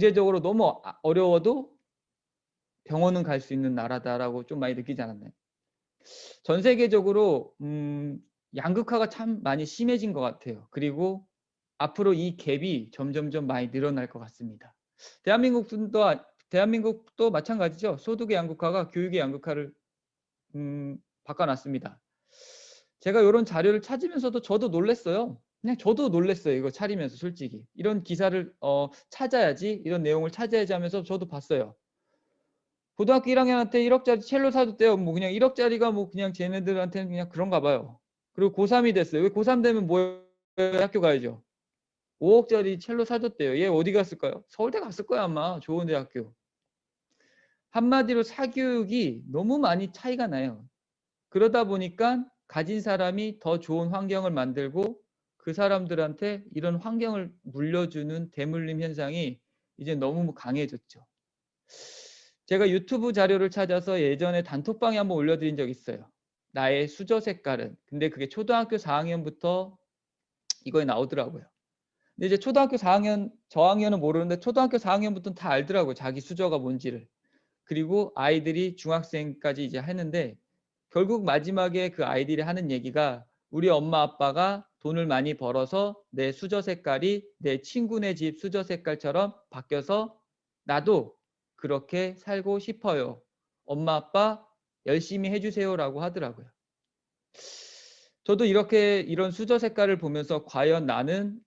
경제적으로 너무 어려워도 병원은 갈 수 있는 나라다라고 좀 많이 느끼지 않았나요? 전 세계적으로 양극화가 참 많이 심해진 것 같아요. 그리고 앞으로 이 갭이 점점점 많이 늘어날 것 같습니다. 대한민국도 마찬가지죠. 소득의 양극화가 교육의 양극화를 바꿔놨습니다. 제가 요런 자료를 찾으면서도 저도 놀랐어요. 그냥 저도 놀랐어요. 이거 차리면서 솔직히. 이런 기사를 찾아야지, 이런 내용을 찾아야지 하면서 저도 봤어요. 고등학교 1학년한테 1억짜리 첼로 사줬대요. 뭐 그냥 1억짜리가 뭐 그냥 쟤네들한테는 그냥 그런가 봐요. 그리고 고3이 됐어요. 왜 고3 되면 뭐예요? 학교 가야죠. 5억짜리 첼로 사줬대요. 얘 어디 갔을까요? 서울대 갔을 거야 아마. 좋은 대학교. 한마디로 사교육이 너무 많이 차이가 나요. 그러다 보니까 가진 사람이 더 좋은 환경을 만들고 그 사람들한테 이런 환경을 물려주는 대물림 현상이 이제 너무 강해졌죠. 제가 유튜브 자료를 찾아서 예전에 단톡방에 한번 올려드린 적 있어요. 나의 수저 색깔은. 근데 그게 초등학교 4학년부터 이거에 나오더라고요. 근데 이제 초등학교 4학년, 저학년은 모르는데 초등학교 4학년부터는 다 알더라고요. 자기 수저가 뭔지를. 그리고 아이들이 중학생까지 이제 했는데 결국 마지막에 그 아이들이 하는 얘기가 우리 엄마 아빠가 돈을 많이 벌어서 내 수저 색깔이 내 친구네 집 수저 색깔처럼 바뀌어서 나도 그렇게 살고 싶어요. 엄마 아빠 열심히 해주세요라고 하더라고요. 저도 이렇게 이런 수저 색깔을 보면서 과연 나는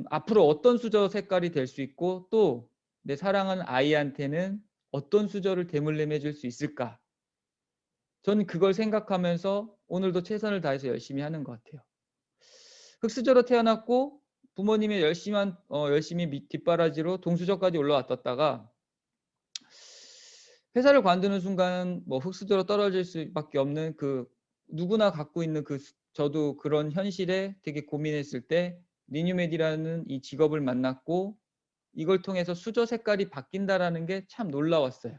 앞으로 어떤 수저 색깔이 될 수 있고 또 내 사랑하는 아이한테는 어떤 수저를 대물림해 줄 수 있을까? 저는 그걸 생각하면서 오늘도 최선을 다해서 열심히 하는 것 같아요. 흙수저로 태어났고 부모님의 열심히 뒷바라지로 동수저까지 올라왔다가 회사를 관두는 순간 뭐 흙수저로 떨어질 수밖에 없는 그 누구나 갖고 있는 저도 그런 현실에 되게 고민했을 때 리뉴메디라는 이 직업을 만났고 이걸 통해서 수저 색깔이 바뀐다라는 게 참 놀라웠어요.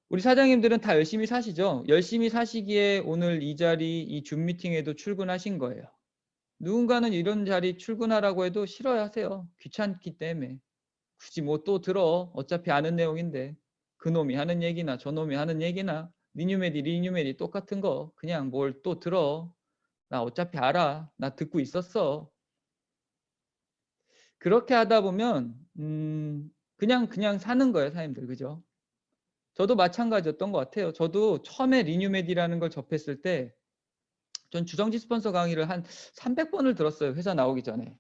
우리 사장님들은 다 열심히 사시죠. 열심히 사시기에 오늘 이 자리, 이 줌 미팅에도 출근하신 거예요. 누군가는 이런 자리 출근하라고 해도 싫어하세요. 귀찮기 때문에. 굳이 뭐 또 들어. 어차피 아는 내용인데. 그놈이 하는 얘기나 저놈이 하는 얘기나 리뉴메디 똑같은 거 그냥 뭘 또 들어. 나 어차피 알아. 나 듣고 있었어. 그렇게 하다 보면 그냥 사는 거예요, 사람들. 그죠? 저도 마찬가지였던 것 같아요. 저도 처음에 리뉴메디라는 걸 접했을 때 전 주정지 스폰서 강의를 한 300번을 들었어요. 회사 나오기 전에.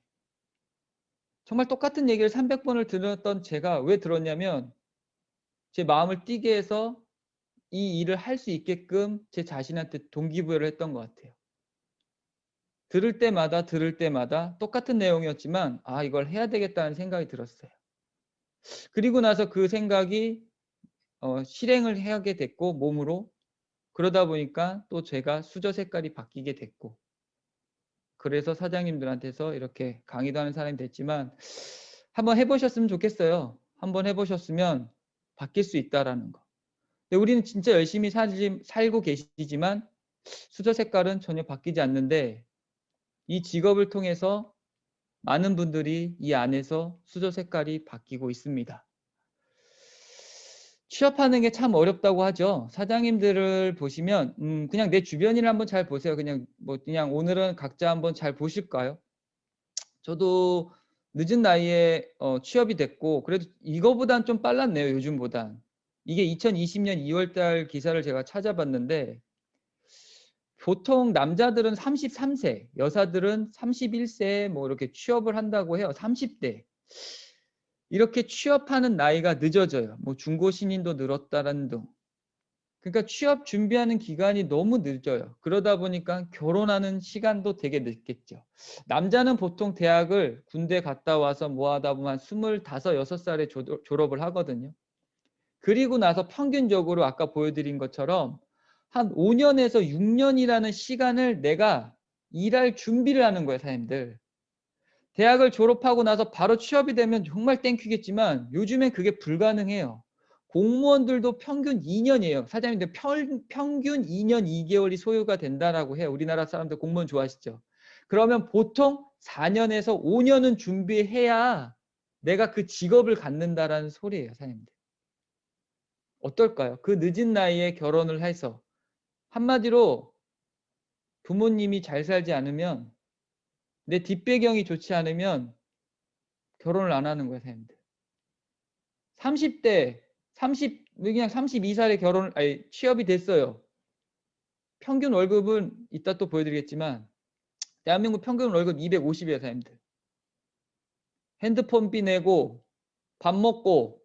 정말 똑같은 얘기를 300번을 들었던 제가 왜 들었냐면 제 마음을 뛰게 해서 이 일을 할 수 있게끔 제 자신한테 동기부여를 했던 것 같아요. 들을 때마다 똑같은 내용이었지만 아 이걸 해야 되겠다는 생각이 들었어요. 그리고 나서 그 생각이 실행을 하게 됐고 몸으로 그러다 보니까 또 제가 수저 색깔이 바뀌게 됐고 그래서 사장님들한테서 이렇게 강의도 하는 사람이 됐지만 한번 해보셨으면 좋겠어요. 한번 해보셨으면 바뀔 수 있다라는 거. 근데 우리는 진짜 열심히 살고 계시지만 수저 색깔은 전혀 바뀌지 않는데 이 직업을 통해서 많은 분들이 이 안에서 수저 색깔이 바뀌고 있습니다. 취업하는 게 참 어렵다고 하죠. 사장님들을 보시면 그냥 내 주변을 한번 잘 보세요. 그냥 오늘은 각자 한번 잘 보실까요? 저도 늦은 나이에 취업이 됐고 그래도 이거보단 좀 빨랐네요. 요즘보단. 이게 2020년 2월 달 기사를 제가 찾아봤는데 보통 남자들은 33세, 여자들은 31세에 뭐 이렇게 취업을 한다고 해요. 30대. 이렇게 취업하는 나이가 늦어져요. 뭐 중고 신인도 늘었다라는 등. 그러니까 취업 준비하는 기간이 너무 늦어요. 그러다 보니까 결혼하는 시간도 되게 늦겠죠. 남자는 보통 대학을 군대 갔다 와서 뭐 하다 보면 한 25, 6살에 졸업을 하거든요. 그리고 나서 평균적으로 아까 보여드린 것처럼 한 5년에서 6년이라는 시간을 내가 일할 준비를 하는 거예요, 사람들. 대학을 졸업하고 나서 바로 취업이 되면 정말 땡큐겠지만 요즘엔 그게 불가능해요. 공무원들도 평균 2년이에요. 사장님들 평균 2년 2개월이 소요가 된다라고 해요. 우리나라 사람들 공무원 좋아하시죠? 그러면 보통 4년에서 5년은 준비해야 내가 그 직업을 갖는다라는 소리예요, 사장님들. 어떨까요? 그 늦은 나이에 결혼을 해서 한마디로 부모님이 잘 살지 않으면 내 뒷배경이 좋지 않으면 결혼을 안 하는 거예요, 사장님들. 30대, 32살에 취업이 됐어요. 평균 월급은 이따 또 보여드리겠지만 대한민국 평균 월급 250이에요, 사장님들. 핸드폰비 내고 밥 먹고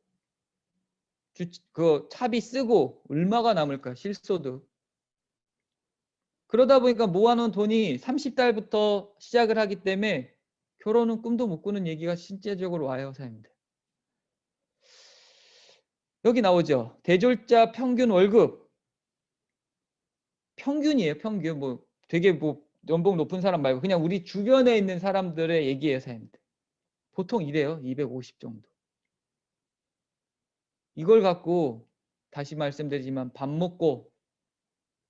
그 차비 쓰고 얼마가 남을까, 실소득. 그러다 보니까 모아놓은 돈이 30달부터 시작을 하기 때문에 결혼은 꿈도 못 꾸는 얘기가 실제적으로 와요, 사장님들. 여기 나오죠. 대졸자 평균 월급. 평균이에요, 평균. 뭐 되게 뭐 연봉 높은 사람 말고 그냥 우리 주변에 있는 사람들의 얘기예요, 사장님들. 보통 이래요. 250 정도. 이걸 갖고 다시 말씀드리지만 밥 먹고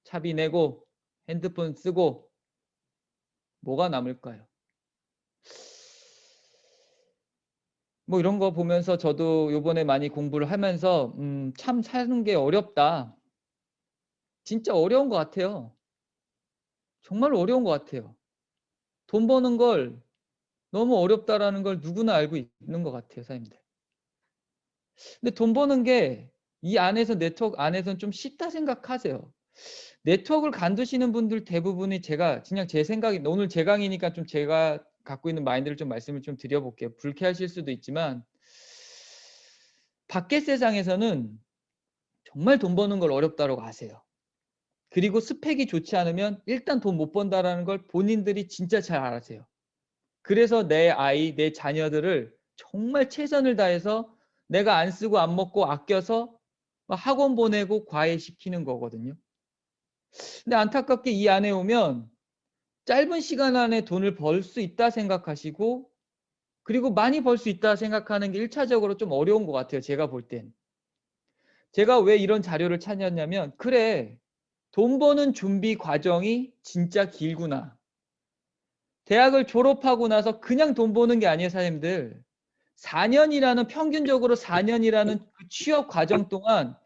차비 내고 핸드폰 쓰고 뭐가 남을까요? 뭐 이런 거 보면서 저도 요번에 많이 공부를 하면서 참 사는 게 어렵다. 진짜 어려운 것 같아요. 정말 어려운 것 같아요. 돈 버는 걸 너무 어렵다라는 걸 누구나 알고 있는 것 같아요, 사장님들. 근데 돈 버는 게 이 안에서 네트워크 안에서는 좀 쉽다 생각하세요. 네트워크를 간두시는 분들 대부분이 제가 그냥 제 생각이 오늘 제 강의니까 좀 제가 갖고 있는 마인드를 좀 말씀을 좀 드려볼게요. 불쾌하실 수도 있지만 밖에 세상에서는 정말 돈 버는 걸 어렵다고 아세요. 그리고 스펙이 좋지 않으면 일단 돈 못 번다라는 걸 본인들이 진짜 잘 알아세요. 그래서 내 아이, 내 자녀들을 정말 최선을 다해서 내가 안 쓰고 안 먹고 아껴서 학원 보내고 과외시키는 거거든요. 근데 안타깝게 이 안에 오면 짧은 시간 안에 돈을 벌 수 있다 생각하시고 그리고 많이 벌 수 있다 생각하는 게 1차적으로 좀 어려운 것 같아요. 제가 볼 땐. 제가 왜 이런 자료를 찾았냐면 그래, 돈 버는 준비 과정이 진짜 길구나. 대학을 졸업하고 나서 그냥 돈 버는 게 아니에요, 사장님들. 4년이라는 평균적으로 4년이라는 그 취업 과정 동안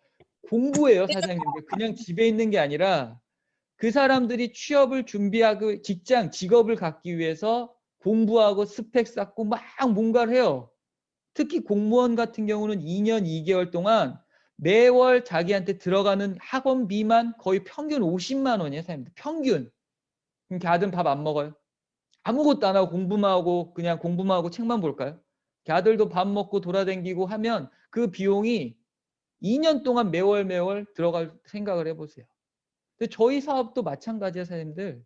공부해요, 사장님들. 그냥 집에 있는 게 아니라 그 사람들이 취업을 준비하고 직업을 갖기 위해서 공부하고 스펙 쌓고 막 뭔가를 해요. 특히 공무원 같은 경우는 2년 2개월 동안 매월 자기한테 들어가는 학원비만 거의 평균 50만 원이에요, 사장님들. 평균. 그럼 걔 아들은 밥 안 먹어요? 아무것도 안 하고 공부만 하고 그냥 공부만 하고 책만 볼까요? 걔 아들도 밥 먹고 돌아다니고 하면 그 비용이 2년 동안 매월 들어갈 생각을 해보세요. 근데 저희 사업도 마찬가지예요, 사장님들.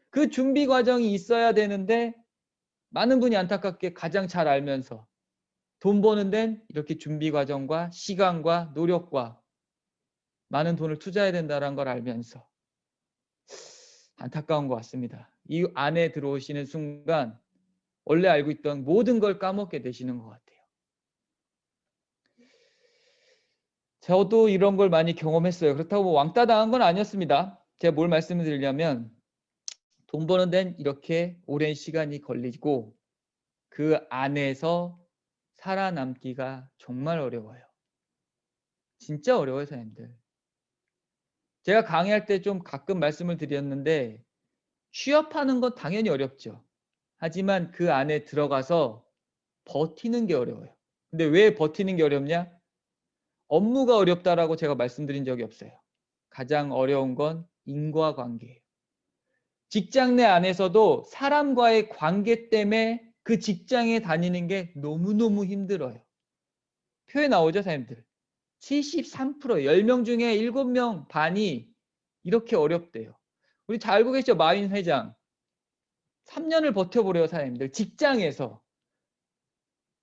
그 준비 과정이 있어야 되는데 많은 분이 안타깝게 가장 잘 알면서 돈 버는 데는 이렇게 준비 과정과 시간과 노력과 많은 돈을 투자해야 된다는 걸 알면서 안타까운 것 같습니다. 이 안에 들어오시는 순간 원래 알고 있던 모든 걸 까먹게 되시는 것 같아요. 저도 이런 걸 많이 경험했어요. 그렇다고 뭐 왕따 당한 건 아니었습니다. 제가 뭘 말씀을 드리냐면 돈 버는 데는 이렇게 오랜 시간이 걸리고 그 안에서 살아남기가 정말 어려워요. 진짜 어려워요, 사장님들. 제가 강의할 때 좀 가끔 말씀을 드렸는데 취업하는 건 당연히 어렵죠. 하지만 그 안에 들어가서 버티는 게 어려워요. 근데 왜 버티는 게 어렵냐? 업무가 어렵다라고 제가 말씀드린 적이 없어요. 가장 어려운 건 인과관계예요. 직장 내 안에서도 사람과의 관계 때문에 그 직장에 다니는 게 너무너무 힘들어요. 표에 나오죠, 사장님들. 73%, 10명 중에 7명 반이 이렇게 어렵대요. 우리 다 알고 계시죠? 마윈 회장. 3년을 버텨보래요, 사장님들. 직장에서.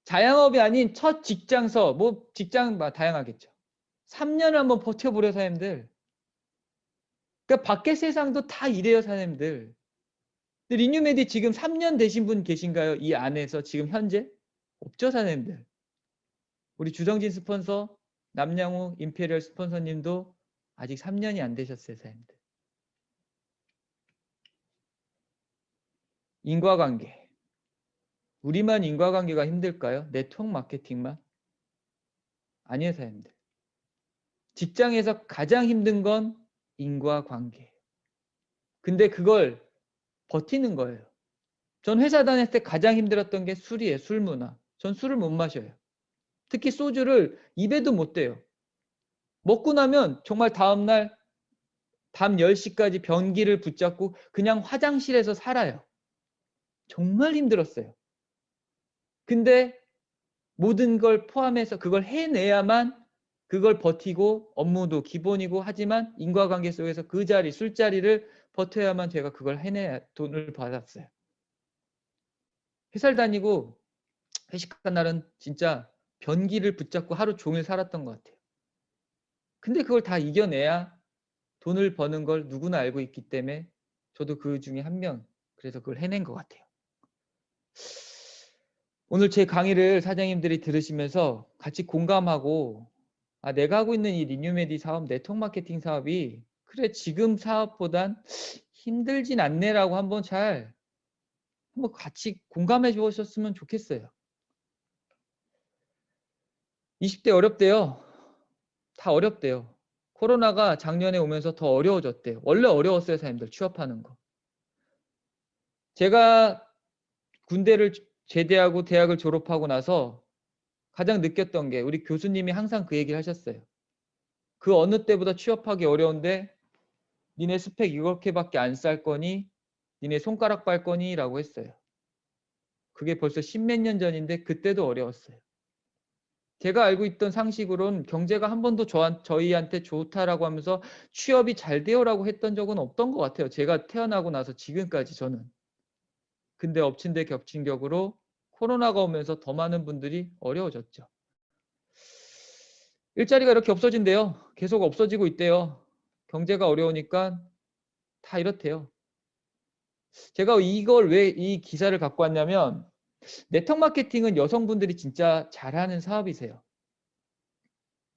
자영업이 아닌 첫 직장서, 뭐 직장 다양하겠죠. 3년을 한번 버텨보래요, 사장님들. 그러니까 밖의 세상도 다 이래요, 사장님들. 근데 리뉴메디 지금 3년 되신 분 계신가요? 이 안에서 지금 현재? 없죠, 사장님들. 우리 주성진 스폰서, 남양우 임페리얼 스폰서님도 아직 3년이 안 되셨어요, 사장님들. 인과관계. 우리만 인과관계가 힘들까요? 네트워크 마케팅만? 아니에요, 사장님들. 직장에서 가장 힘든 건 인과관계예요. 근데 그걸 버티는 거예요. 전 회사 다닐 때 가장 힘들었던 게 술이에요. 술 문화. 전 술을 못 마셔요. 특히 소주를 입에도 못 대요. 먹고 나면 정말 다음날 밤 10시까지 변기를 붙잡고 그냥 화장실에서 살아요. 정말 힘들었어요. 근데 모든 걸 포함해서 그걸 해내야만 그걸 버티고 업무도 기본이고 하지만 인과관계 속에서 그 자리, 술자리를 버텨야만 제가 그걸 해내야 돈을 받았어요. 회사를 다니고 회식한 날은 진짜 변기를 붙잡고 하루 종일 살았던 것 같아요. 근데 그걸 다 이겨내야 돈을 버는 걸 누구나 알고 있기 때문에 저도 그 중에 한 명, 그래서 그걸 해낸 것 같아요. 오늘 제 강의를 사장님들이 들으시면서 같이 공감하고 아, 내가 하고 있는 이 리뉴메디 사업, 네트워크 마케팅 사업이 그래 지금 사업보단 힘들진 않네라고 한번 같이 공감해 주셨으면 좋겠어요. 20대 어렵대요. 다 어렵대요. 코로나가 작년에 오면서 더 어려워졌대요. 원래 어려웠어요, 사람들 취업하는 거. 제가 군대를 제대하고 대학을 졸업하고 나서 가장 느꼈던 게 우리 교수님이 항상 그 얘기를 하셨어요. 그 어느 때보다 취업하기 어려운데 니네 스펙 이렇게밖에 안 쌀 거니 니네 손가락 빨 거니 라고 했어요. 그게 벌써 십몇 년 전인데 그때도 어려웠어요. 제가 알고 있던 상식으로는 경제가 한 번도 저희한테 좋다라고 하면서 취업이 잘 되어라고 했던 적은 없던 것 같아요. 제가 태어나고 나서 지금까지 저는. 근데 엎친 데 겹친 격으로 코로나가 오면서 더 많은 분들이 어려워졌죠. 일자리가 이렇게 없어진대요. 계속 없어지고 있대요. 경제가 어려우니까 다 이렇대요. 제가 이걸 왜 이 기사를 갖고 왔냐면 네트워크 마케팅은 여성분들이 진짜 잘하는 사업이세요.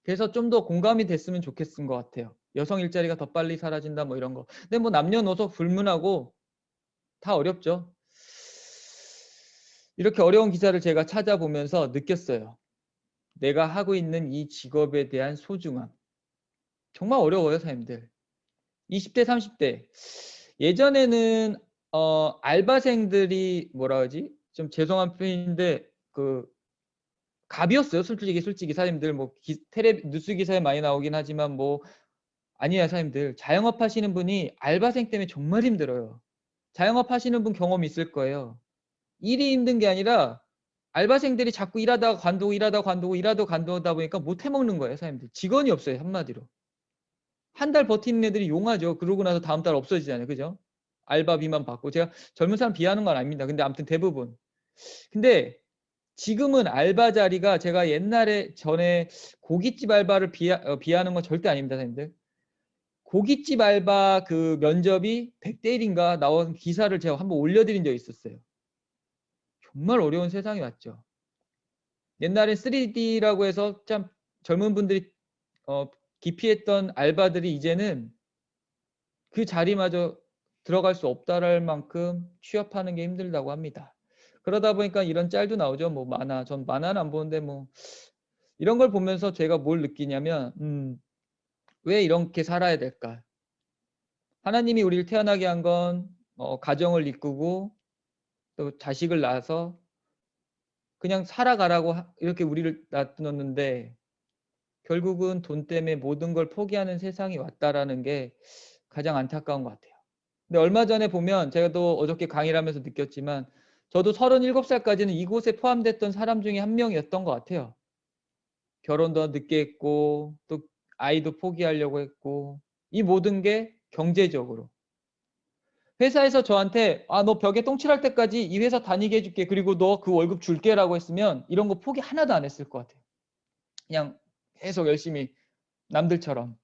그래서 좀 더 공감이 됐으면 좋겠은 것 같아요. 여성 일자리가 더 빨리 사라진다 뭐 이런 거. 근데 뭐 남녀노소 불문하고 다 어렵죠. 이렇게 어려운 기사를 제가 찾아보면서 느꼈어요. 내가 하고 있는 이 직업에 대한 소중함. 정말 어려워요, 사람들. 20대, 30대. 예전에는 알바생들이 뭐라 하지? 좀 죄송한 표현인데 그 갑이었어요. 솔직히 사장님들 뭐 테레 뉴스 기사에 많이 나오긴 하지만 뭐 아니에요, 사장님들. 자영업 하시는 분이 알바생 때문에 정말 힘들어요. 자영업 하시는 분 경험 있을 거예요. 일이 힘든 게 아니라 알바생들이 자꾸 일하다가 관두고 일하다가 관두고 일하다가 관두다 보니까 못 해먹는 거예요, 사장님들. 직원이 없어요, 한마디로. 한 달 버티는 애들이 용하죠. 그러고 나서 다음 달 없어지잖아요. 그죠? 알바비만 받고. 제가 젊은 사람 비하하는 건 아닙니다. 근데 아무튼 대부분. 근데 지금은 알바 자리가 제가 옛날에 전에 고깃집 알바를 비하하는 건 절대 아닙니다, 선생님들. 고깃집 알바 그 면접이 100대 1인가 나온 기사를 제가 한번 올려드린 적이 있었어요. 정말 어려운 세상이 왔죠. 옛날엔 3D라고 해서 참 젊은 분들이 기피했던 알바들이 이제는 그 자리마저 들어갈 수 없다랄 만큼 취업하는 게 힘들다고 합니다. 그러다 보니까 이런 짤도 나오죠. 뭐 만화, 전 만화는 안 보는데 뭐 이런 걸 보면서 제가 뭘 느끼냐면 왜 이렇게 살아야 될까? 하나님이 우리를 태어나게 한 건 가정을 이꾸고 또 자식을 낳아서 그냥 살아가라고 이렇게 우리를 놔두었는데 결국은 돈 때문에 모든 걸 포기하는 세상이 왔다라는 게 가장 안타까운 것 같아요. 근데 얼마 전에 보면 제가 또 어저께 강의를 하면서 느꼈지만 저도 37살까지는 이곳에 포함됐던 사람 중에 한 명이었던 것 같아요. 결혼도 늦게 했고 또 아이도 포기하려고 했고 이 모든 게 경제적으로. 회사에서 저한테 너 벽에 똥칠할 때까지 이 회사 다니게 해줄게. 그리고 너 그 월급 줄게 라고 했으면 이런 거 포기 하나도 안 했을 것 같아요. 그냥 계속 열심히 남들처럼.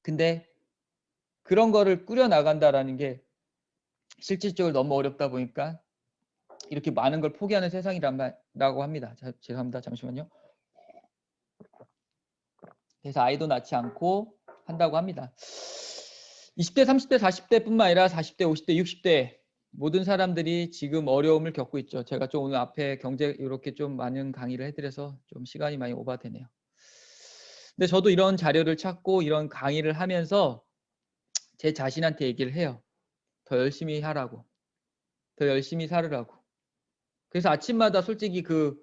근데 그런 거를 꾸려나간다라는 게 실질적으로 너무 어렵다 보니까 이렇게 많은 걸 포기하는 세상이라고 합니다. 죄송합니다. 잠시만요. 그래서 아이도 낳지 않고 한다고 합니다. 20대, 30대, 40대뿐만 아니라 40대, 50대, 60대 모든 사람들이 지금 어려움을 겪고 있죠. 제가 좀 오늘 앞에 경제 이렇게 좀 많은 강의를 해드려서 좀 시간이 많이 오바되네요. 근데 저도 이런 자료를 찾고 이런 강의를 하면서 제 자신한테 얘기를 해요. 더 열심히 하라고. 더 열심히 살으라고. 그래서 아침마다 솔직히 그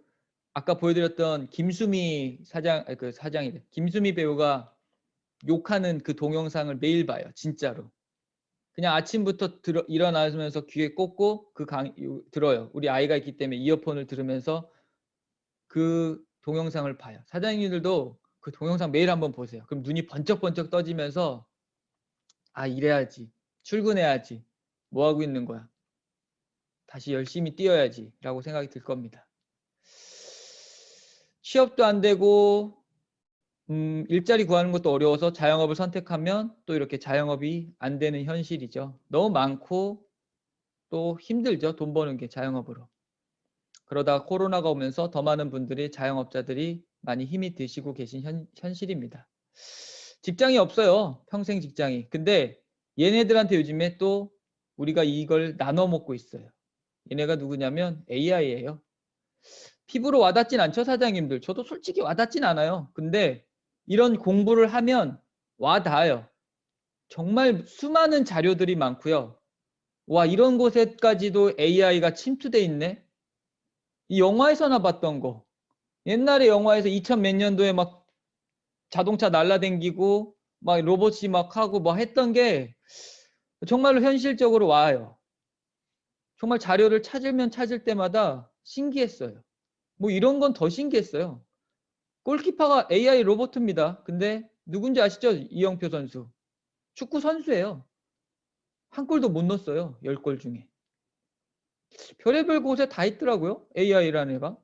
아까 보여드렸던 김수미 사장, 아니 그 사장이래. 김수미 배우가 욕하는 그 동영상을 매일 봐요. 진짜로. 그냥 아침부터 일어나면서 귀에 꽂고 그 들어요. 우리 아이가 있기 때문에 이어폰을 들으면서 그 동영상을 봐요. 사장님들도 그 동영상 매일 한번 보세요. 그럼 눈이 번쩍번쩍 떠지면서 아, 이래야지. 출근해야지. 뭐 하고 있는 거야. 다시 열심히 뛰어야지 라고 생각이 들 겁니다. 취업도 안 되고 일자리 구하는 것도 어려워서 자영업을 선택하면 또 이렇게 자영업이 안 되는 현실이죠. 너무 많고 또 힘들죠. 돈 버는 게 자영업으로. 그러다가 코로나가 오면서 더 많은 분들이 자영업자들이 많이 힘이 드시고 계신 현실입니다. 직장이 없어요. 평생 직장이. 근데 얘네들한테 요즘에 또 우리가 이걸 나눠 먹고 있어요. 얘네가 누구냐면 AI예요. 피부로 와닿진 않죠, 사장님들. 저도 솔직히 와닿진 않아요. 근데 이런 공부를 하면 와닿아요. 정말 수많은 자료들이 많고요. 와, 이런 곳에까지도 AI가 침투돼 있네. 이 영화에서나 봤던 거. 옛날에 영화에서 2000 몇 년도에 막 자동차 날라댕기고 막 로봇이 막 하고 뭐 했던 게 정말로 현실적으로 와요. 정말 자료를 찾으면 찾을 때마다 신기했어요. 뭐 이런 건 더 신기했어요. 골키퍼가 AI 로봇입니다. 근데 누군지 아시죠? 이영표 선수. 축구 선수예요. 한 골도 못 넣었어요. 10골 중에. 별의별 곳에 다 있더라고요. AI라는 애가.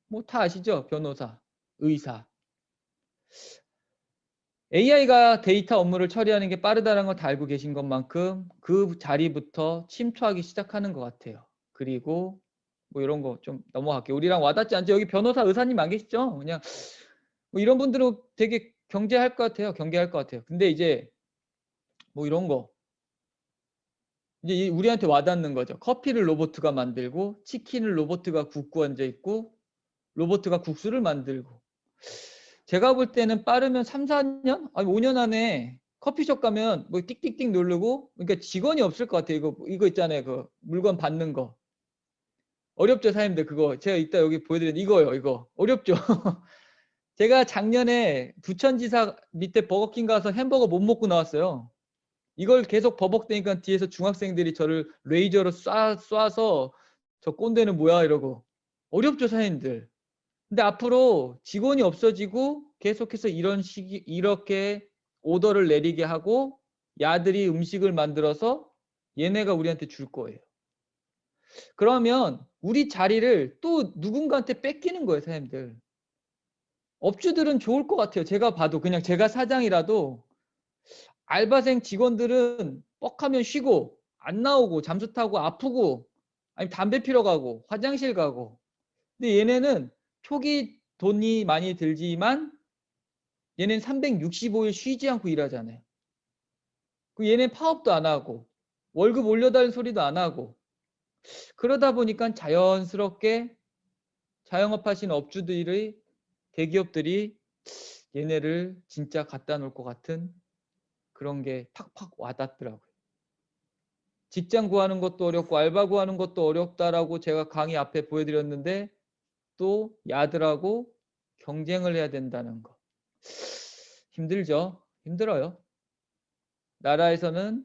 뭐 다 아시죠? 변호사, 의사. AI가 데이터 업무를 처리하는 게 빠르다는 걸 다 알고 계신 것만큼 그 자리부터 침투하기 시작하는 것 같아요. 그리고 뭐 이런 거 좀 넘어갈게요. 우리랑 와닿지 않죠? 여기 변호사, 의사님 안 계시죠? 그냥 뭐 이런 분들은 되게 경계할 것 같아요. 경계할 것 같아요. 근데 이제 뭐 이런 거 이제 우리한테 와닿는 거죠. 커피를 로봇가 만들고 치킨을 로봇가 굽고 앉아 있고 로봇가 국수를 만들고 제가 볼 때는 빠르면 3, 4년? 아니 5년 안에 커피숍 가면 뭐 띡띡띡 누르고 그러니까 직원이 없을 것 같아요. 이거 있잖아요. 그 물건 받는 거. 어렵죠, 사장님들 그거. 제가 이따 여기 보여드린 이거요. 이거. 어렵죠. 제가 작년에 부천지사 밑에 버거킹 가서 햄버거 못 먹고 나왔어요. 이걸 계속 버벅대니까 뒤에서 중학생들이 저를 레이저로 쏴서 저 꼰대는 뭐야 이러고. 어렵죠, 사장님들. 근데 앞으로 직원이 없어지고 계속해서 이렇게 오더를 내리게 하고 야들이 음식을 만들어서 얘네가 우리한테 줄 거예요. 그러면 우리 자리를 또 누군가한테 뺏기는 거예요, 사장님들. 업주들은 좋을 것 같아요. 제가 봐도 그냥 제가 사장이라도 알바생 직원들은 뻑하면 쉬고 안 나오고 잠수 타고 아프고 아니 담배 피러 가고 화장실 가고 근데 얘네는 초기 돈이 많이 들지만 얘는 365일 쉬지 않고 일하잖아요. 그 얘는 파업도 안 하고 월급 올려달라는 소리도 안 하고 그러다 보니까 자연스럽게 자영업 하시는 업주들이 대기업들이 얘네를 진짜 갖다 놓을 것 같은 그런 게 팍팍 와닿더라고요. 직장 구하는 것도 어렵고 알바 구하는 것도 어렵다라고 제가 강의 앞에 보여드렸는데 또 야들하고 경쟁을 해야 된다는 거. 힘들죠. 힘들어요. 나라에서는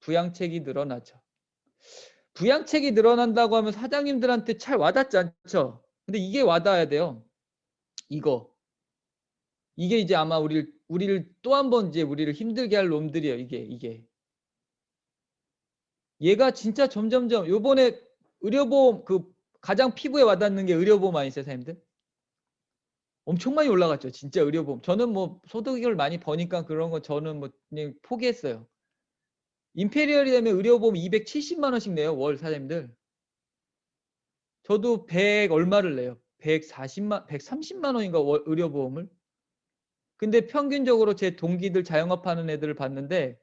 부양책이 늘어나죠. 부양책이 늘어난다고 하면 사장님들한테 잘 와닿지 않죠. 근데 이게 와닿아야 돼요. 이게 이제 아마 우리를 또 한 번 이제 우리를 힘들게 할 놈들이에요. 이게. 얘가 진짜 점점점 요번에 의료보험 그 가장 피부에 와닿는 게 의료보험 아니세요, 사장님들? 엄청 많이 올라갔죠. 진짜 의료보험. 저는 뭐 소득을 많이 버니까 그런 거 저는 뭐 그냥 포기했어요. 임페리얼이 되면 의료보험 270만 원씩 내요. 월 사장님들. 저도 100 얼마를 내요. 130만 원인가 월 의료보험을. 근데 평균적으로 제 동기들 자영업하는 애들을 봤는데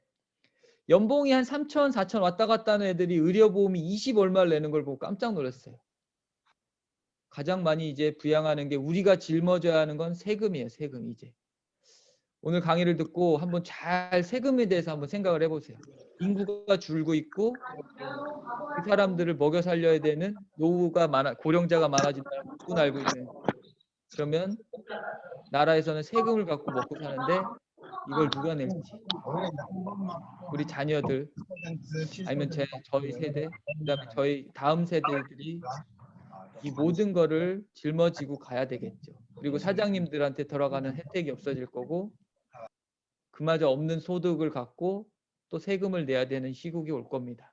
연봉이 한 3천, 4천 왔다 갔다 하는 애들이 의료보험이 20 얼마를 내는 걸 보고 깜짝 놀랐어요. 가장 많이 이제 부양하는 게 우리가 짊어져야 하는 건 세금이에요. 세금 이제. 오늘 강의를 듣고 한번 잘 세금에 대해서 한번 생각을 해보세요. 인구가 줄고 있고 그 사람들을 먹여 살려야 되는 노후가 많아, 고령자가 많아진다는 걸 누구나 알고 있는. 그러면 나라에서는 세금을 갖고 먹고 사는데 이걸 누가 낼지. 우리 자녀들 아니면 저희 세대, 그다음에 저희 다음 세대들이 이 모든 거를 짊어지고 가야 되겠죠. 그리고 사장님들한테 들어가는 혜택이 없어질 거고 그마저 없는 소득을 갖고 또 세금을 내야 되는 시국이 올 겁니다.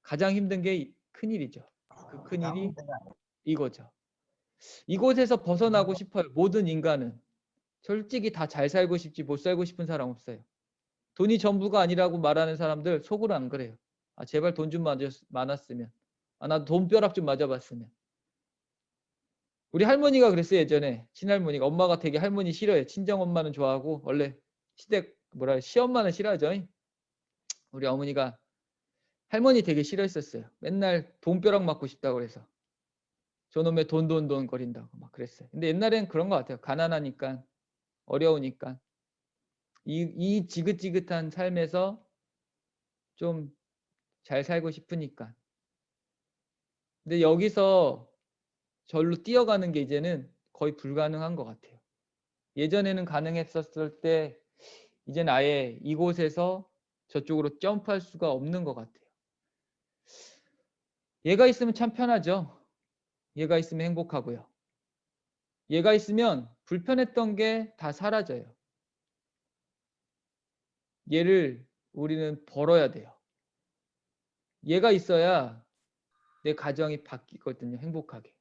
가장 힘든 게 큰일이죠. 그 큰일이 이거죠. 이곳에서 벗어나고 싶어요. 모든 인간은. 솔직히 다 잘 살고 싶지 못 살고 싶은 사람 없어요. 돈이 전부가 아니라고 말하는 사람들 속으로 안 그래요. 아, 제발 돈 좀 많았으면. 아, 나도 돈벼락 좀 맞아봤으면. 우리 할머니가 그랬어요. 예전에 친할머니가. 엄마가 되게 할머니 싫어해. 친정엄마는 좋아하고 원래 시엄마는 싫어하죠. 우리 어머니가 할머니 되게 싫어했었어요. 맨날 돈벼락 맞고 싶다고 그래서. 저놈의 돈 거린다고 막 그랬어요. 근데 옛날엔 그런 것 같아요. 가난하니까 어려우니까 이 지긋지긋한 삶에서 좀 잘 살고 싶으니까. 근데 여기서 절로 뛰어가는 게 이제는 거의 불가능한 것 같아요. 예전에는 가능했었을 때 이제는 아예 이곳에서 저쪽으로 점프할 수가 없는 것 같아요. 얘가 있으면 참 편하죠. 얘가 있으면 행복하고요. 얘가 있으면 불편했던 게 다 사라져요. 얘를 우리는 벌어야 돼요. 얘가 있어야 내 가정이 바뀌거든요. 행복하게.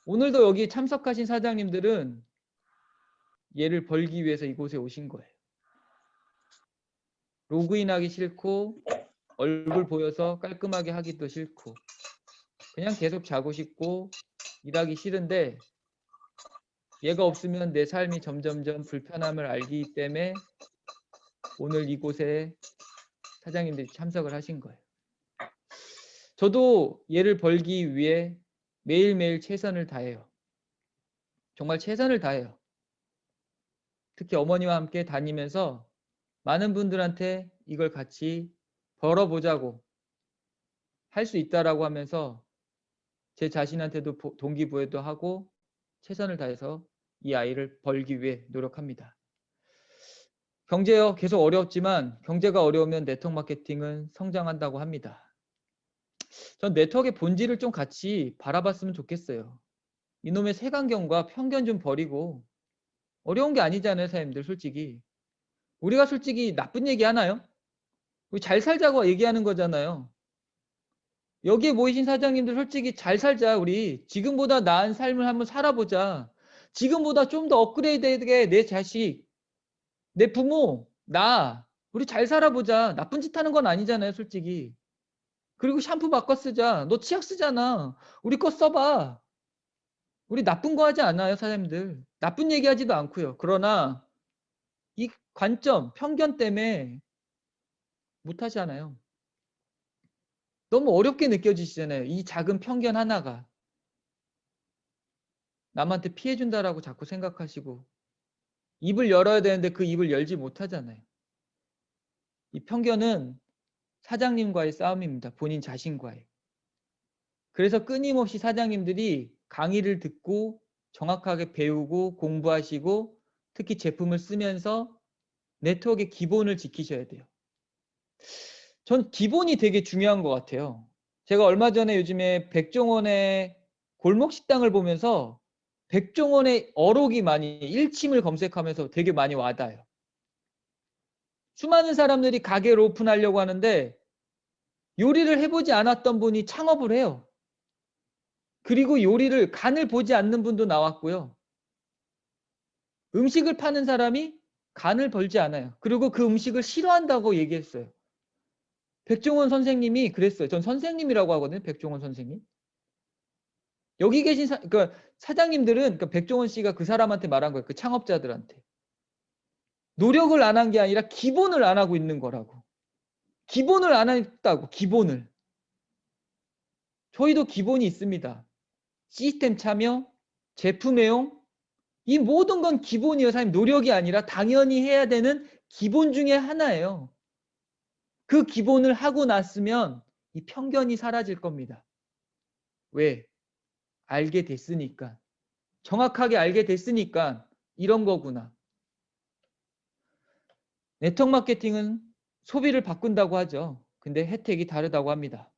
오늘도 여기 참석하신 사장님들은 얘를 벌기 위해서 이곳에 오신 거예요. 로그인하기 싫고 얼굴 보여서 깔끔하게 하기도 싫고 그냥 계속 자고 싶고 일하기 싫은데 얘가 없으면 내 삶이 점점점 불편함을 알기 때문에 오늘 이곳에 사장님들이 참석을 하신 거예요. 저도 얘를 벌기 위해 매일매일 최선을 다해요. 정말 최선을 다해요. 특히 어머니와 함께 다니면서 많은 분들한테 이걸 같이 벌어보자고 할 수 있다라고 하면서 제 자신한테도 동기부여도 하고 최선을 다해서 이 아이를 벌기 위해 노력합니다. 경제요 계속 어렵지만 경제가 어려우면 네트워크 마케팅은 성장한다고 합니다. 전 네트워크의 본질을 좀 같이 바라봤으면 좋겠어요. 이놈의 색안경과 편견 좀 버리고 어려운 게 아니잖아요, 사장님들 솔직히. 우리가 솔직히 나쁜 얘기 하나요? 우리 잘 살자고 얘기하는 거잖아요. 여기에 모이신 사장님들 솔직히 잘 살자. 우리 지금보다 나은 삶을 한번 살아보자. 지금보다 좀 더 업그레이드되게 내 자식, 내 부모, 나 우리 잘 살아보자. 나쁜 짓 하는 건 아니잖아요, 솔직히. 그리고 샴푸 바꿔 쓰자. 너 치약 쓰잖아. 우리 거 써봐. 우리 나쁜 거 하지 않아요, 사장님들. 나쁜 얘기 하지도 않고요. 그러나 이 관점, 편견 때문에 못 하잖아요. 너무 어렵게 느껴지시잖아요. 이 작은 편견 하나가. 남한테 피해준다라고 자꾸 생각하시고 입을 열어야 되는데 그 입을 열지 못하잖아요. 이 편견은 사장님과의 싸움입니다. 본인 자신과의. 그래서 끊임없이 사장님들이 강의를 듣고 정확하게 배우고 공부하시고 특히 제품을 쓰면서 네트워크의 기본을 지키셔야 돼요. 전 기본이 되게 중요한 것 같아요. 제가 얼마 전에 요즘에 백종원의 골목 식당을 보면서 백종원의 어록이 많이 일침을 검색하면서 되게 많이 와닿아요. 수많은 사람들이 가게를 오픈하려고 하는데 요리를 해보지 않았던 분이 창업을 해요. 그리고 요리를 간을 보지 않는 분도 나왔고요. 음식을 파는 사람이 간을 벌지 않아요. 그리고 그 음식을 싫어한다고 얘기했어요. 백종원 선생님이 그랬어요. 전 선생님이라고 하거든요. 백종원 선생님. 여기 계신 그러니까 사장님들은 그러니까 백종원 씨가 그 사람한테 말한 거예요. 그 창업자들한테. 노력을 안 한 게 아니라 기본을 안 하고 있는 거라고. 기본을 안 했다고, 기본을. 저희도 기본이 있습니다. 시스템 참여, 제품 애용, 이 모든 건 기본이에요. 사장님, 노력이 아니라 당연히 해야 되는 기본 중에 하나예요. 그 기본을 하고 났으면 이 편견이 사라질 겁니다. 왜? 알게 됐으니까. 정확하게 알게 됐으니까 이런 거구나. 네트워크 마케팅은 소비를 바꾼다고 하죠. 근데 혜택이 다르다고 합니다.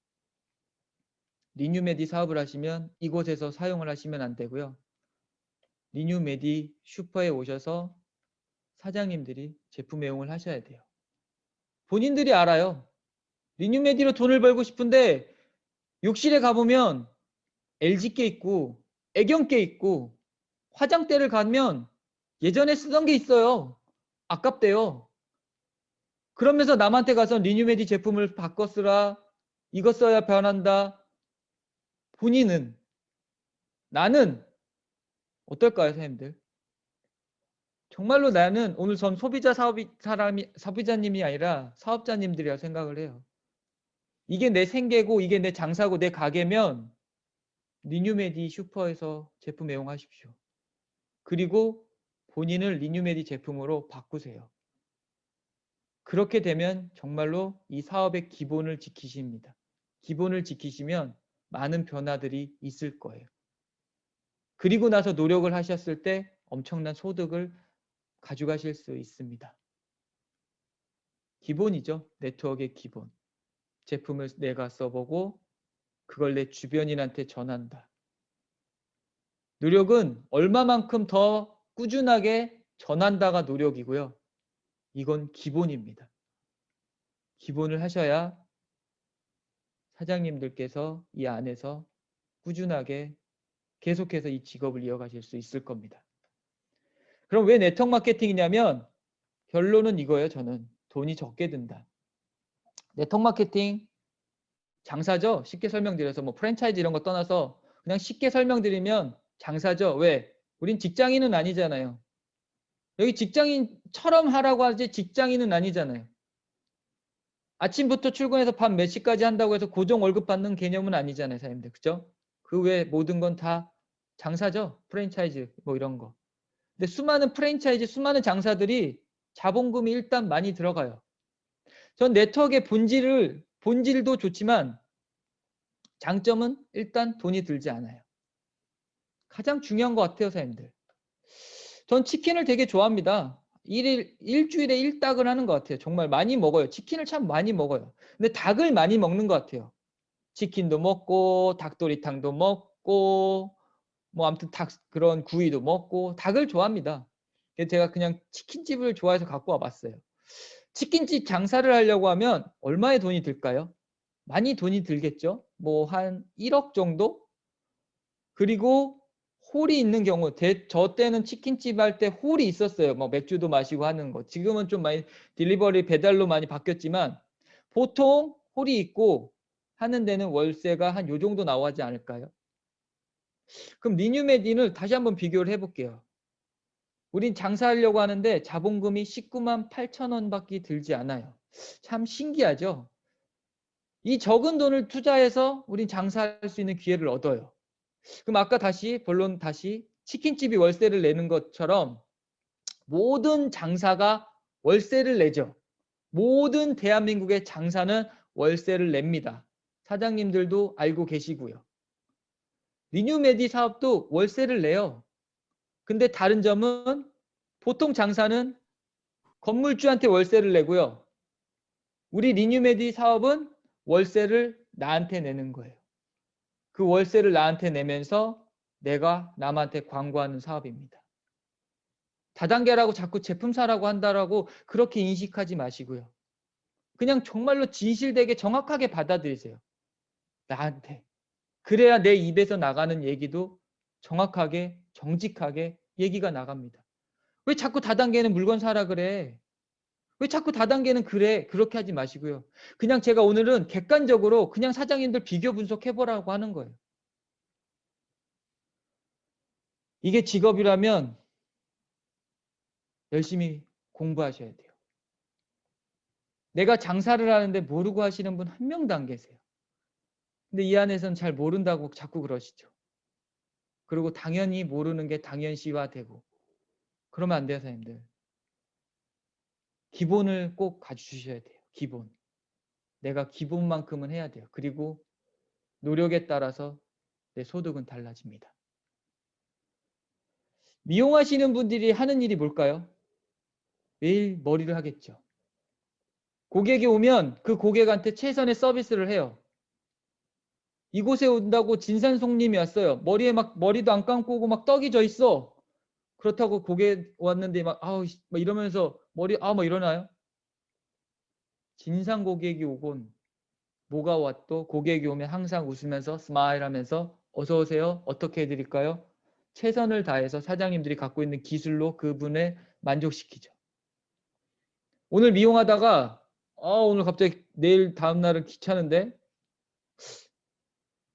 리뉴메디 사업을 하시면 이곳에서 사용을 하시면 안 되고요. 리뉴메디 슈퍼에 오셔서 사장님들이 제품 애용을 하셔야 돼요. 본인들이 알아요. 리뉴메디로 돈을 벌고 싶은데 욕실에 가보면 LG께 있고 애경께 있고 화장대를 가면 예전에 쓰던 게 있어요. 아깝대요. 그러면서 남한테 가서 리뉴메디 제품을 바꿔 쓰라. 이거 써야 변한다. 본인은 나는 어떨까요, 선생님들? 정말로 나는 오늘 전 소비자님이 아니라 사업자님들이라고 생각을 해요. 이게 내 생계고 이게 내 장사고 내 가게면 리뉴메디 슈퍼에서 제품 애용하십시오. 그리고 본인을 리뉴메디 제품으로 바꾸세요. 그렇게 되면 정말로 이 사업의 기본을 지키십니다. 기본을 지키시면 많은 변화들이 있을 거예요. 그리고 나서 노력을 하셨을 때 엄청난 소득을 가져가실 수 있습니다. 기본이죠. 네트워크의 기본. 제품을 내가 써보고 그걸 내 주변인한테 전한다. 노력은 얼마만큼 더 꾸준하게 전한다가 노력이고요. 이건 기본입니다. 기본을 하셔야 사장님들께서 이 안에서 꾸준하게 계속해서 이 직업을 이어가실 수 있을 겁니다. 그럼 왜 네트워크 마케팅이냐면 결론은 이거예요. 저는 돈이 적게 든다. 네트워크 마케팅 장사죠. 쉽게 설명드려서 뭐 프랜차이즈 이런 거 떠나서 그냥 쉽게 설명드리면 장사죠. 왜? 우린 직장인은 아니잖아요. 여기 직장인처럼 하라고 하지 직장인은 아니잖아요. 아침부터 출근해서 밤 몇 시까지 한다고 해서 고정 월급 받는 개념은 아니잖아요, 사장님들. 그죠? 그 외에 모든 건 다 장사죠. 프랜차이즈 뭐 이런 거. 근데 수많은 프랜차이즈, 수많은 장사들이 자본금이 일단 많이 들어가요. 전 네트워크의 본질도 좋지만 장점은 일단 돈이 들지 않아요. 가장 중요한 것 같아요, 사장님들. 전 치킨을 되게 좋아합니다. 일주일에 1닭을 하는 것 같아요. 정말 많이 먹어요. 치킨을 참 많이 먹어요. 근데 닭을 많이 먹는 것 같아요. 치킨도 먹고 닭도리탕도 먹고 뭐 아무튼 닭 그런 구이도 먹고 닭을 좋아합니다. 그래서 제가 그냥 치킨집을 좋아해서 갖고 와봤어요. 치킨집 장사를 하려고 하면 얼마의 돈이 들까요? 많이 돈이 들겠죠? 뭐 한 1억 정도? 그리고 홀이 있는 경우 저 때는 치킨집 할 때 홀이 있었어요. 뭐 맥주도 마시고 하는 거. 지금은 좀 많이 딜리버리 배달로 많이 바뀌었지만 보통 홀이 있고 하는 데는 월세가 한 요 정도 나오지 않을까요? 그럼 리뉴메디를 다시 한번 비교를 해볼게요. 우린 장사하려고 하는데 자본금이 19만 8천 원밖에 들지 않아요. 참 신기하죠? 이 적은 돈을 투자해서 우린 장사할 수 있는 기회를 얻어요. 그럼 아까 본론 다시 치킨집이 월세를 내는 것처럼 모든 장사가 월세를 내죠. 모든 대한민국의 장사는 월세를 냅니다. 사장님들도 알고 계시고요. 리뉴메디 사업도 월세를 내요. 근데 다른 점은 보통 장사는 건물주한테 월세를 내고요. 우리 리뉴메디 사업은 월세를 나한테 내는 거예요. 그 월세를 나한테 내면서 내가 남한테 광고하는 사업입니다. 다단계라고 자꾸 제품 사라고 한다라고 그렇게 인식하지 마시고요. 그냥 정말로 진실되게 정확하게 받아들이세요. 나한테. 그래야 내 입에서 나가는 얘기도 정확하게 정직하게 얘기가 나갑니다. 왜 자꾸 다단계는 물건 사라 그래? 왜 자꾸 다단계는 그래? 그렇게 하지 마시고요. 그냥 제가 오늘은 객관적으로 그냥 사장님들 비교 분석해보라고 하는 거예요. 이게 직업이라면 열심히 공부하셔야 돼요. 내가 장사를 하는데 모르고 하시는 분 한 명도 안 계세요. 근데 이 안에서는 잘 모른다고 자꾸 그러시죠. 그리고 당연히 모르는 게 당연시화되고 그러면 안 돼요, 사장님들. 기본을 꼭 가지셔야 돼요. 기본. 내가 기본만큼은 해야 돼요. 그리고 노력에 따라서 내 소득은 달라집니다. 미용하시는 분들이 하는 일이 뭘까요? 매일 머리를 하겠죠. 고객이 오면 그 고객한테 최선의 서비스를 해요. 이곳에 온다고 진산 손님이 왔어요. 머리에 막 머리도 안 감고 오고 막 떡이 져 있어. 그렇다고 고객 왔는데 막 아우 막 이러면서 머리 막 이러나요? 진상 고객이 오곤 뭐가 왔도 고객이 오면 항상 웃으면서 스마일 하면서 어서 오세요. 어떻게 해드릴까요? 최선을 다해서 사장님들이 갖고 있는 기술로 그분을 만족시키죠. 오늘 미용하다가 오늘 갑자기 내일 다음 날은 귀찮은데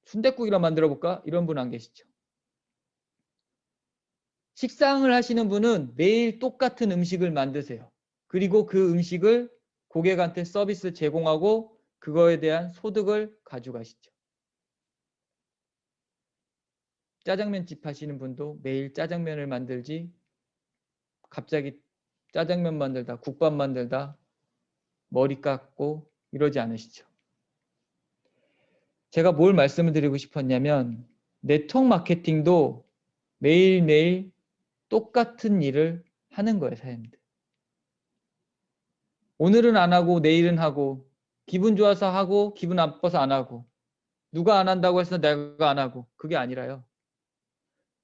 순댓국이나 만들어 볼까? 이런 분 안 계시죠. 식상을 하시는 분은 매일 똑같은 음식을 만드세요. 그리고 그 음식을 고객한테 서비스 제공하고 그거에 대한 소득을 가져가시죠. 짜장면집 하시는 분도 매일 짜장면을 만들지 갑자기 짜장면 만들다 국밥 만들다 머리 깎고 이러지 않으시죠. 제가 뭘 말씀을 드리고 싶었냐면 네트워크 마케팅도 매일매일 똑같은 일을 하는 거예요, 사장님들. 오늘은 안 하고 내일은 하고 기분 좋아서 하고 기분 나빠서 안 하고 누가 안 한다고 해서 내가 안 하고 그게 아니라요.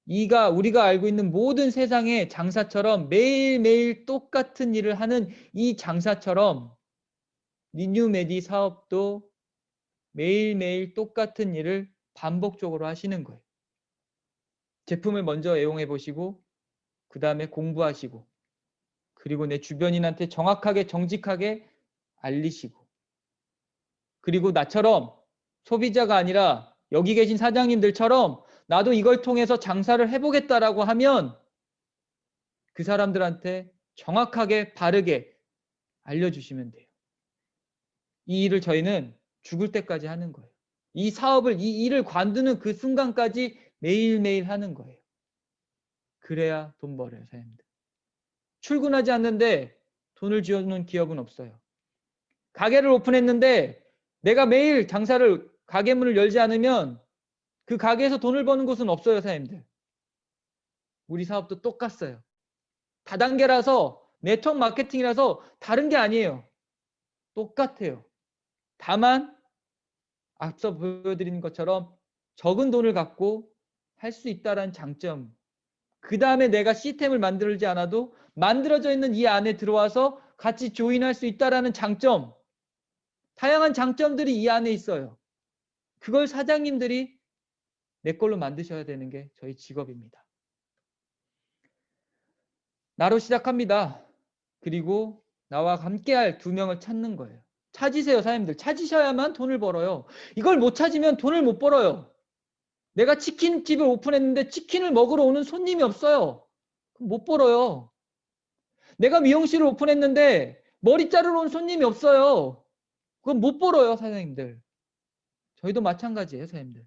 우리가 알고 있는 모든 세상의 장사처럼 매일매일 똑같은 일을 하는 이 장사처럼 리뉴메디 사업도 매일매일 똑같은 일을 반복적으로 하시는 거예요. 제품을 먼저 애용해 보시고 그 다음에 공부하시고 그리고 내 주변인한테 정확하게 정직하게 알리시고 그리고 나처럼 소비자가 아니라 여기 계신 사장님들처럼 나도 이걸 통해서 장사를 해보겠다라고 하면 그 사람들한테 정확하게 바르게 알려주시면 돼요. 이 일을 저희는 죽을 때까지 하는 거예요. 이 사업을, 이 일을 관두는 그 순간까지 매일매일 하는 거예요. 그래야 돈 벌어요, 사장님들. 출근하지 않는데 돈을 지어주는 기업은 없어요. 가게를 오픈했는데 내가 매일 가게 문을 열지 않으면 그 가게에서 돈을 버는 곳은 없어요, 사장님들. 우리 사업도 똑같아요. 다단계라서 네트워크 마케팅이라서 다른 게 아니에요. 똑같아요. 다만 앞서 보여드린 것처럼 적은 돈을 갖고 할 수 있다는 장점. 그 다음에 내가 시스템을 만들지 않아도 만들어져 있는 이 안에 들어와서 같이 조인할 수 있다는 장점. 다양한 장점들이 이 안에 있어요. 그걸 사장님들이 내 걸로 만드셔야 되는 게 저희 직업입니다. 나로 시작합니다. 그리고 나와 함께할 2명을 찾는 거예요. 찾으세요, 사장님들. 찾으셔야만 돈을 벌어요. 이걸 못 찾으면 돈을 못 벌어요. 내가 치킨집을 오픈했는데 치킨을 먹으러 오는 손님이 없어요. 그럼 못 벌어요. 내가 미용실을 오픈했는데 머리 자르러 온 손님이 없어요. 그건 못 벌어요, 사장님들. 저희도 마찬가지예요, 사장님들.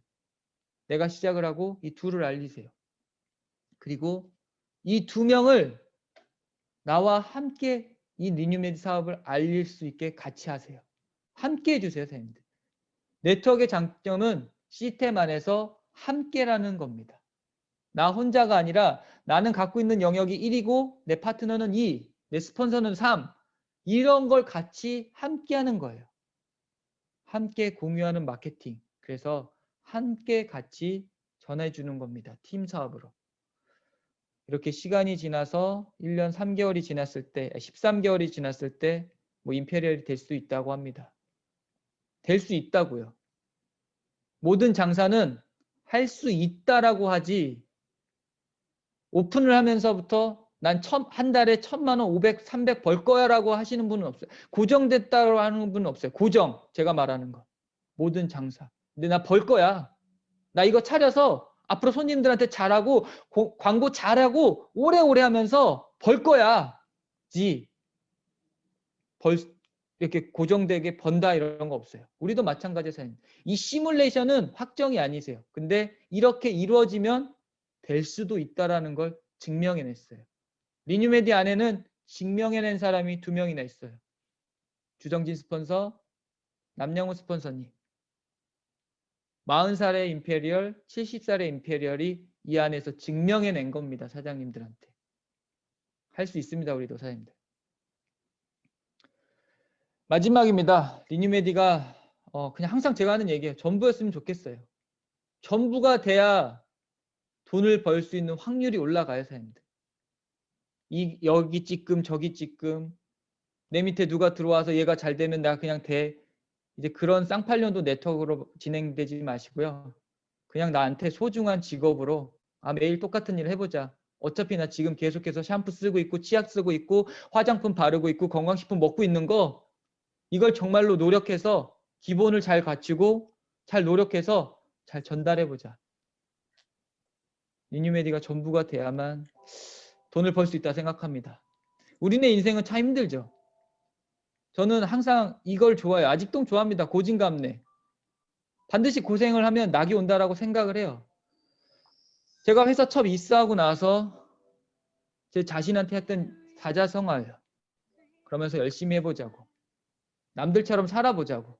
내가 시작을 하고 이 둘을 알리세요. 그리고 이 2명을 나와 함께 이 리뉴메디 사업을 알릴 수 있게 같이 하세요. 함께 해주세요, 사장님들. 네트워크의 장점은 시스템 안에서 함께라는 겁니다. 나 혼자가 아니라 나는 갖고 있는 영역이 1이고 내 파트너는 2, 내 스폰서는 3. 이런 걸 같이 함께하는 거예요. 함께 공유하는 마케팅. 그래서 함께 같이 전해주는 겁니다. 팀 사업으로. 이렇게 시간이 지나서 1년 3개월이 지났을 때, 13개월이 지났을 때 뭐 임페리얼이 될 수 있다고 합니다. 될 수 있다고요. 모든 장사는 할 수 있다라고 하지 오픈을 하면서부터 난 한 달에 1,000만 원, 500, 300 벌 거야 라고 하시는 분은 없어요. 고정됐다고 하는 분은 없어요. 고정. 제가 말하는 거. 모든 장사. 근데 나 벌 거야. 나 이거 차려서 앞으로 손님들한테 잘하고 광고 잘하고 오래오래 하면서 벌 거야. 지. 이렇게 고정되게 번다 이런 거 없어요. 우리도 마찬가지예요, 사장님. 이 시뮬레이션은 확정이 아니세요. 근데 이렇게 이루어지면 될 수도 있다라는 걸 증명해냈어요. 리뉴메디 안에는 증명해낸 사람이 2명이나 있어요. 주정진 스폰서, 남영우 스폰서님. 40살의 임페리얼, 70살의 임페리얼이 이 안에서 증명해낸 겁니다. 사장님들한테. 할 수 있습니다. 우리도 사장님들. 마지막입니다. 리뉴메디가 그냥 항상 제가 하는 얘기예요. 전부였으면 좋겠어요. 전부가 돼야 돈을 벌 수 있는 확률이 올라가요. 사장님들. 여기 찌끔 저기 찌끔 내 밑에 누가 들어와서 얘가 잘 되면 나 그냥 돼. 이제 그런 쌍팔년도 네트워크로 진행되지 마시고요. 그냥 나한테 소중한 직업으로 매일 똑같은 일을 해보자. 어차피 나 지금 계속해서 샴푸 쓰고 있고 치약 쓰고 있고 화장품 바르고 있고 건강식품 먹고 있는 거 이걸 정말로 노력해서 기본을 잘 갖추고 잘 노력해서 잘 전달해보자. 리뉴메디가 전부가 돼야만 돈을 벌 수 있다 생각합니다. 우리네 인생은 참 힘들죠. 저는 항상 이걸 좋아해요. 아직도 좋아합니다. 고진감래. 반드시 고생을 하면 낙이 온다라고 생각을 해요. 제가 회사 처음 입사하고 나서 제 자신한테 했던 사자성어예요. 그러면서 열심히 해보자고. 남들처럼 살아보자고.